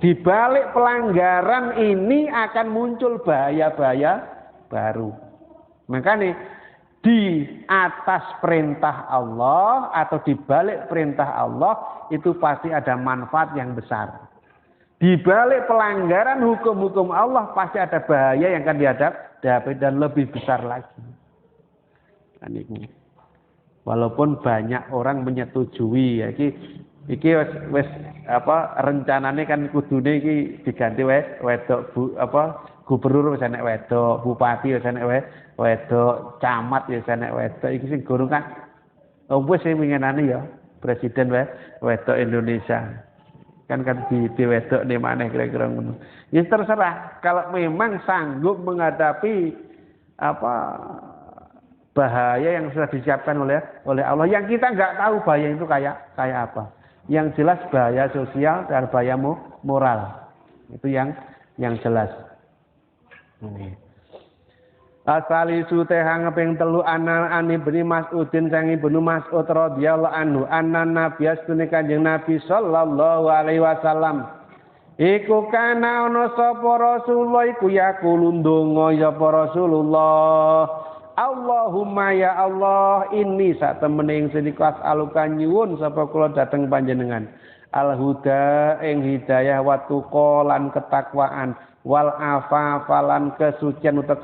Di balik pelanggaran ini akan muncul bahaya-bahaya baru. Makanya di atas perintah Allah atau di balik perintah Allah itu pasti ada manfaat yang besar. Di balik pelanggaran hukum-hukum Allah pasti ada bahaya yang akan dihadapi dan lebih besar lagi. Walaupun banyak orang menyetujui ya iki wis rencanane kan kudune iki diganti wedok gubernur wis enek wedok, bupati wis enek wedok, camat wis enek wedok, iki sing gurung kan wis sing winginane ya presiden wedok Indonesia. Kan di wedok nih maneh kira-kira ngono. Ya terserah kalau memang sanggup menghadapi bahaya yang sudah disiapkan oleh Allah yang kita nggak tahu bahaya itu kayak apa. Yang jelas bahaya sosial dan bahaya moral. Itu yang jelas. Asali sute hangeping telu an Ibnu Mas'udin sang Ibnu Mas'ud radhiyallahu anhu anna nabiyya sunni Kanjeng Nabi sallallahu alaihi wasallam iku kana ana sapa Rasulullah iku yaqulu ndonga ya Rasulullah Allahumma ya Allah inni sak temene ingsun iku as'aluka nyuwun sapa kula dhateng panjenengan al huda ing hidayah wa tuqa lan ketakwaan wal afafalan kesucian atau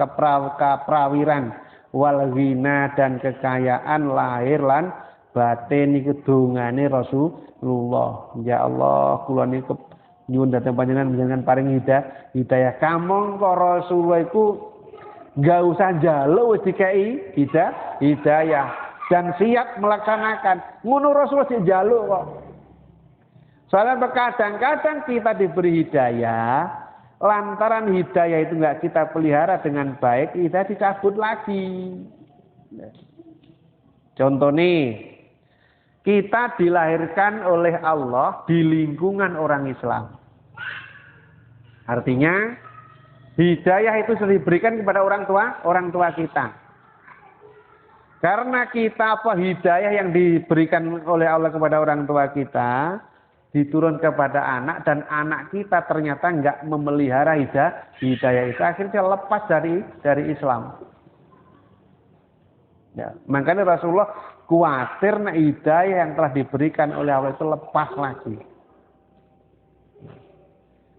keprawiran wal ghina dan kekayaan lahir lan batin iku dongane Rasulullah. Ya Allah kula niku nyuwun dhateng panjenengan paring hidayah kamangka Rasulullah iku enggak usah njaluk wis dikai hidayah dan siap melaksanakan. Ngono Rasulullah sing njaluk kok. Soalnya kadang-kadang kita diberi hidayah lantaran hidayah itu enggak kita pelihara dengan baik, kita dicabut lagi. Contoh nih, kita dilahirkan oleh Allah di lingkungan orang Islam. Artinya, hidayah itu sudah diberikan kepada orang tua kita. Karena kita hidayah yang diberikan oleh Allah kepada orang tua kita, diturun kepada anak dan anak kita ternyata enggak memelihara hidayah itu akhirnya lepas dari Islam. Ya, makanya Rasulullah khawatir hidayah yang telah diberikan oleh Allah itu lepas lagi.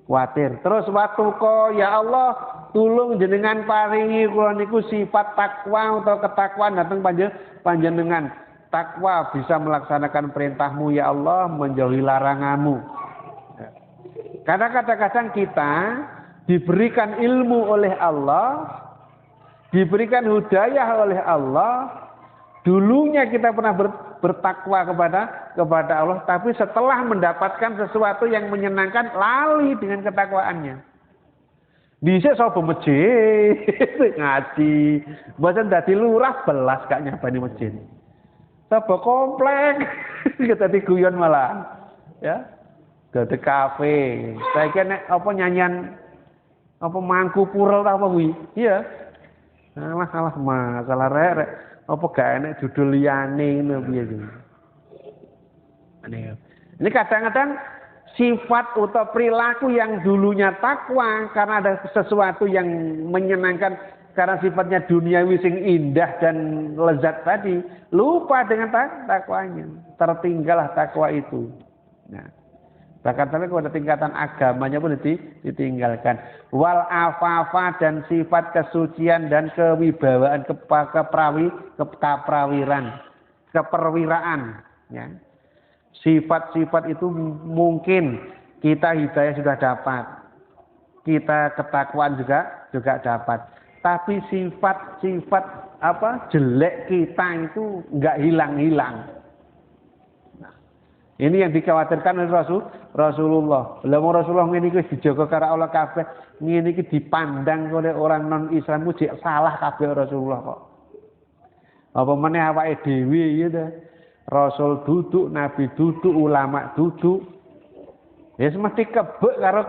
Khawatir. Terus waktu kok ya Allah tulung jenengan paringi kula niku sifat takwa atau ketakwaan datang panjenengan. Takwa bisa melaksanakan perintahmu ya Allah, menjauhi laranganmu. Karena kadang-kadang kita diberikan ilmu oleh Allah, diberikan hidayah oleh Allah. Dulunya kita pernah bertakwa kepada Allah, tapi setelah mendapatkan sesuatu yang menyenangkan, lali dengan ketakwaannya. Dhisik sapa masjid ngaji. Mboten dadi lurah belas gak nyabani masjid. Sapa komplek dadi guyon malah. Ya. Dadi kafe. Saiki nek apa nyanyian apa mangku purel ta apa kuwi? Iya. Masalah rek. Apa gak enek judul liyane ngono piye iki. Ini kadang-kadang sifat atau perilaku yang dulunya takwa karena ada sesuatu yang menyenangkan karena sifatnya duniawi sing indah dan lezat tadi, lupa dengan takwanya, tertinggallah takwa itu. Nah, bahkan sampai kepada tingkatan agamanya pun ditinggalkan. Wal afafa dan sifat kesucian dan kewibawaan keperwiraan, ya. Sifat-sifat itu mungkin kita hidayah sudah dapat, kita ketakwaan juga dapat. Tapi sifat-sifat apa jelek kita itu nggak hilang-hilang. Nah, ini yang dikhawatirkan oleh Rasulullah. Lamun Rasulullah ini dijaga karo Allah kabeh, ini dipandang oleh orang non Islam ku salah kabeh Rasulullah kok. Apa meneh awake dhewe ya ta. Rasul duduk, Nabi duduk, ulama duduk. Ya mesti kebek karo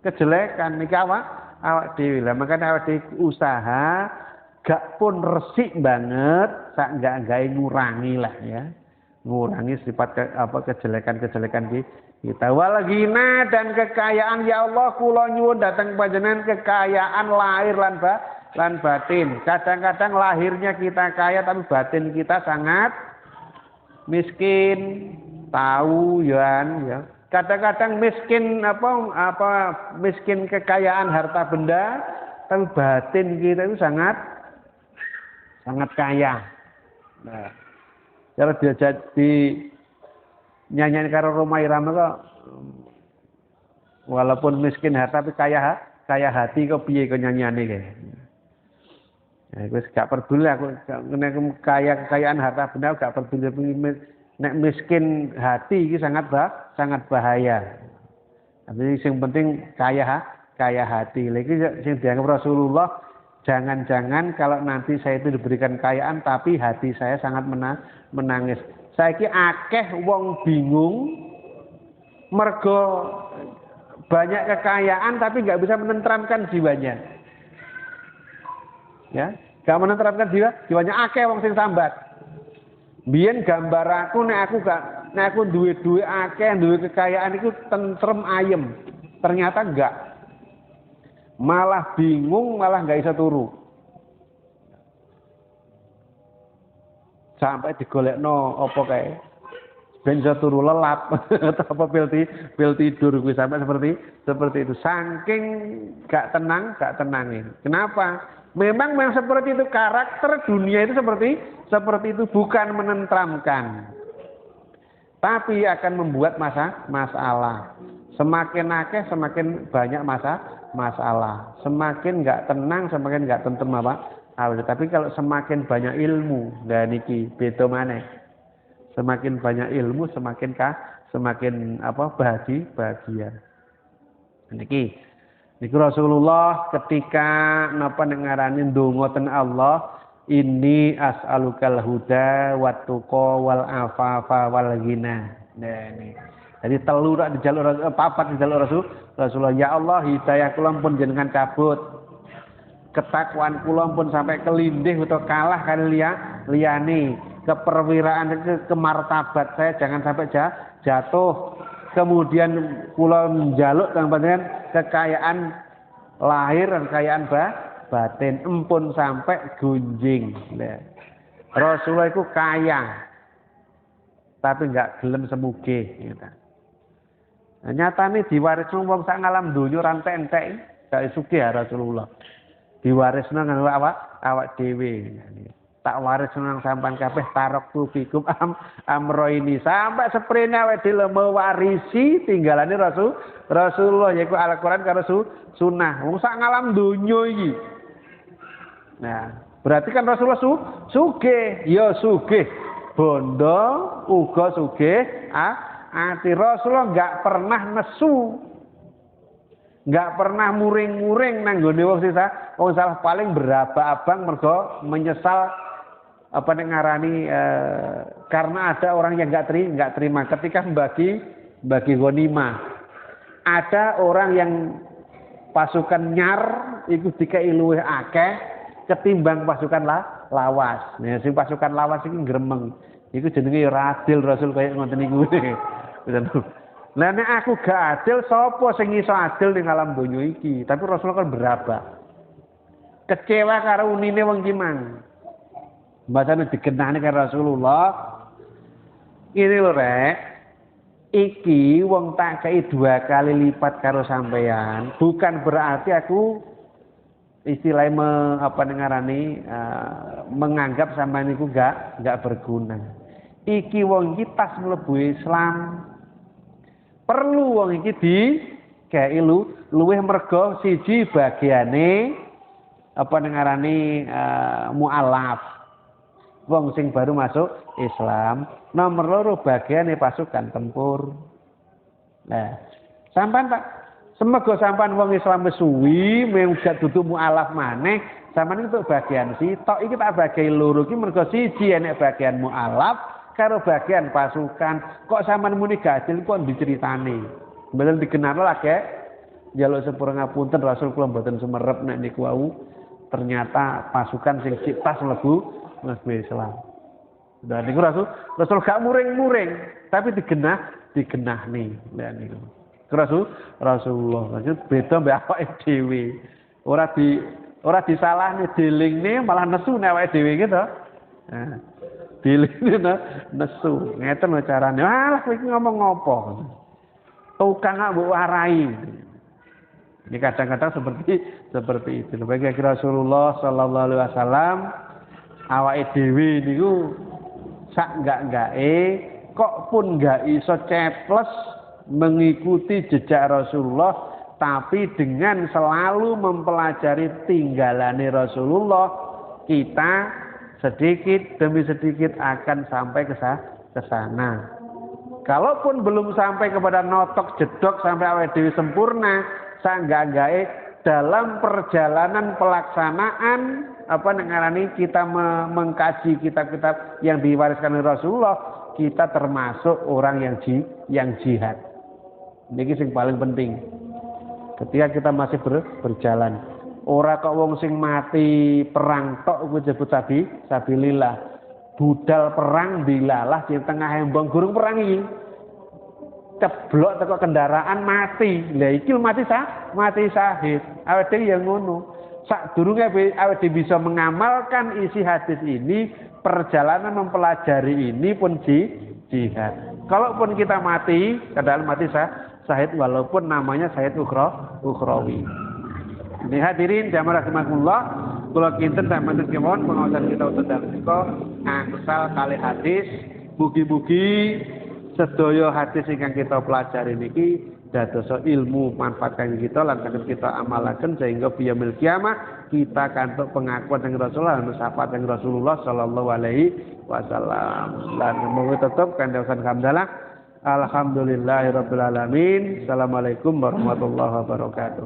kejelekan niki awak dhewe. Lah makane awak dhewe usaha gak pun resik banget, sak enggak ngurangi lah ya. Ngurangi sifat kejelekan-kejelekan kita. Walghina dan kekayaan ya Allah kula nyuwun datang panjenengan kekayaan lahir lan batin. Kadang-kadang lahirnya kita kaya tapi batin kita sangat miskin, tahu ya. Kadang-kadang miskin miskin kekayaan harta benda, tapi batin kita itu sangat kaya. Nah, kalau dia jadi nyanyian karo Rhoma Irama kok walaupun miskin harta tapi kaya hati kok piye kok nyanyiane kae. Ya, aku gak peduli aku kekayaan harta benda gak peduli nek miskin hati iki sangat bahaya. Tapi yang penting kaya hati. Lagi sing dianggap Rasulullah jangan-jangan kalau nanti saya itu diberikan kekayaan tapi hati saya sangat menangis. Saiki akeh wong bingung mergo banyak kekayaan tapi nggak bisa menenteramkan jiwanya. Ya, gak menenteramkan jiwanya akeh wong sing sambat. Biyen gambar aku nek aku duwe akeh, duwe kekayaan iku tentrem ayem. Ternyata enggak. Malah bingung, malah enggak bisa turu. Sampai digolekno apa kae. Ben iso turu lelap atau apa pil tidur kuwi sampai seperti itu. Saking gak tenangin. Kenapa? Memang seperti itu karakter dunia itu seperti itu bukan menenteramkan, tapi akan membuat masalah. Semakin akeh semakin banyak masalah. Semakin nggak tenang semakin nggak tentrem Tapi kalau semakin banyak ilmu, dan niki beda maneh. Semakin banyak ilmu semakin bahagia. Niku Rasulullah ketika napa ngarani ndonga ten Allah, inni as'alukal huda wat tuqa wal afafa wal ghina. Nah ini. Jadi telu rak dijaluk papat dijaluk Rasulullah, ya Allah hidayah kula pun jenengan cabut. Ketakwaan kula pun sampai kelindih atau kalah kali liyane. Keperwiraan kemartabat saya jangan sampai jatuh. Kemudian kula njaluk kang panjenengan kekayaan lahir dan kekayaan batin empun sampai gunjing. Nah, Rasulullah itu kaya tapi enggak gelem semuge gitu. Nah, nyatane diwarisno wong sak ngalam donya ora entek-entek gak sugih Rasulullah. Diwarisno karo awak dhewe. Tak waris nang sampean kabeh tarok fikum amro ini sampai seprene awake dhewe mewarisi tinggalane Rasulullah yaiku Al-Qur'an karo sunnah. Wong sak ngalam donya iki. Nah, berarti kan Rasulullah sugih, ya sugih. Bondo uga sugih ati. Rasulullah enggak pernah nesu. Nggak pernah muring-muring nang nggone wong sisa, wong salah paling beraba-abang mergo menyesal apa nek ngarani karena ada orang yang nggak terima ketika bagi ghanimah. Ada orang yang pasukan Nyar iku dikai luwih akeh ketimbang pasukan lawas. Nah, sing pasukan lawas iki gremeng. Iku jenenge radil Rasul kaya ngoten niku. Lah nek aku gak adil, sapa sing iso adil ning alam donya iki? Tapi Rasulullah kan beraba. Kecewa karo unine wong ki mang. Mbacane digenahne karo Rasulullah. Ini lho rek. Iki wong tak kei 2 kali lipat karo sampean. Bukan berarti aku istilahnya menganggap sampean iku gak berguna. Iki wong iki tas mlebu Islam. Perlu wong iki dikei luwih mergo siji bagiane mualaf. Wong sing baru masuk Islam, nomor 2 bagiane pasukan tempur. Nah, sampean tak semego sampean wong Islam wis suwi, uga dudu mualaf maneh, sampean itu bagian sitok iki tak bagi loro iki mergo siji enek bagian mualaf karo bagian pasukan. Kok sampean muni gak adil kok diceritani. Mboten dikenal lagi njaluk sepura ngapunten Rasul kula mboten sumerep nek niku wau ternyata pasukan sing tas mlebu Islam. Dan niku Rasul gak muring-muring tapi digenah nih. Lah niku. Rasulullah maksud beda mbek awake dhewe. Ora disalahne dilingne malah nesu nek awake dhewe gitu. Nah, dilingne nesu. Ngeten lho carane. Alah kowe iki ngomong ngopo? Tukang mbok warai. Ini kadang-kadang seperti itu. Bagi Rasulullah sallallahu alaihi wasallam awake dhewe niku sak enggak-engake kok pun enggak iso ceples mengikuti jejak Rasulullah, tapi dengan selalu mempelajari tinggalane Rasulullah, kita sedikit demi sedikit akan sampai ke sana. Kalaupun belum sampai kepada notok jedok sampai awake dhewe sempurna, sanggak-enggae dalam perjalanan pelaksanaan kita mengkaji kitab-kitab yang diwariskan oleh Rasulullah, kita termasuk orang yang jihad. Ini sing paling penting. Ketika kita masih berjalan, ora kok wong sing mati perang tok kuwi disebut sabilillah. Budal perang dilalah di tengah embong gurung perang iki. Ceblok teko kendaraan mati. Lah iki mati syahid. Awake dhewe ya ngono. Sadurunge awake dhewe bisa mengamalkan isi hadis ini, perjalanan mempelajari ini pun jihad. Kalaupun kita mati, kadang mati syahid walaupun namanya syahid ukhrawi. Ini hadirin jamaah rahimakumullah, kula kinten sampeyan kemawon pengawasan kita untuk dalika angsal kali hadis, mugi-mugi sedaya hadis ingkang kita pelajari niki dadosa ilmu manfaat kangge kita lan saged kita amalaken sehingga yaumil kiamah kita kantuk pengakuan dari Rasulullah dan syafaat dari Rasulullah sallallahu alaihi wasallam. Lan mugi tetep kandasan hamdalah alhamdulillahirabbil alamin. Assalamualaikum warahmatullahi wabarakatuh.